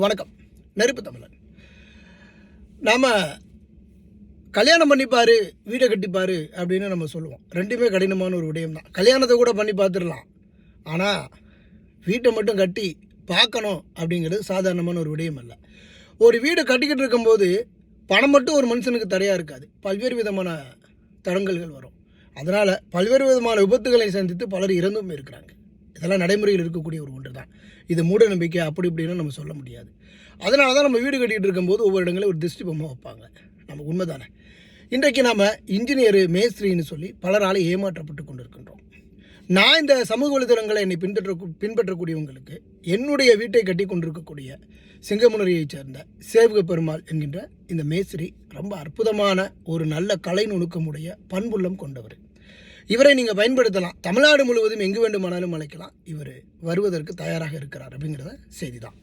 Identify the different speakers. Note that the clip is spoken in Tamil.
Speaker 1: வணக்கம். நெருப்பு தமிழன். நாம் கல்யாணம் பண்ணிப்பார், வீடை கட்டிப்பார் அப்படின்னு நம்ம சொல்லுவோம். ரெண்டுமே கடினமான ஒரு விடயம் தான். கல்யாணத்தை கூட பண்ணி பார்த்துடலாம், ஆனால் வீட்டை மட்டும் கட்டி பார்க்கணும் அப்படிங்கிறது சாதாரணமான ஒரு விடயம் அல்ல. ஒரு வீடு கட்டிக்கிட்டு இருக்கும்போது பணம் மட்டும் ஒரு மனுஷனுக்கு தடையாக இருக்காது. பல்வேறு விதமான தடங்கல்கள் வரும். அதனால் பல்வேறு விதமான விபத்துகளை சந்தித்து பலர் இறந்தும் இருக்கிறாங்க. இதெல்லாம் நடைமுறையில் இருக்கக்கூடிய ஒரு ஒன்று தான். இது மூட நம்பிக்கை அப்படி இப்படின்னு நம்ம சொல்ல முடியாது. அதனால தான் நம்ம வீடு கட்டிகிட்டு இருக்கும்போது ஒவ்வொரு இடங்களில் ஒரு திருஷ்டி பொம்மை வைப்பாங்க. நமக்கு உண்மை தானே. இன்றைக்கு நாம் இன்ஜினியரு, மேஸ்திரின்னு சொல்லி பலரால் ஏமாற்றப்பட்டு கொண்டு இருக்கின்றோம். நான் இந்த சமூக வலைதளங்களை என்னை பின்பற்றக்கூடியவங்களுக்கு என்னுடைய வீட்டை கட்டி கொண்டிருக்கக்கூடிய சிங்கமுனரியைச் சேர்ந்த சேவக பெருமாள் என்கின்ற இந்த மேஸ்திரி ரொம்ப அற்புதமான ஒரு நல்ல கலை நுணுக்கமுடைய பண்புள்ளம் கொண்டவர். இவரை நீங்கள் பயன்படுத்தலாம். தமிழ்நாடு முழுவதும் எங்கு வேண்டுமானாலும் அழைக்கலாம். இவர் வருவதற்கு தயாராக இருக்கிறார் அப்படிங்கிறத செய்தி தான்.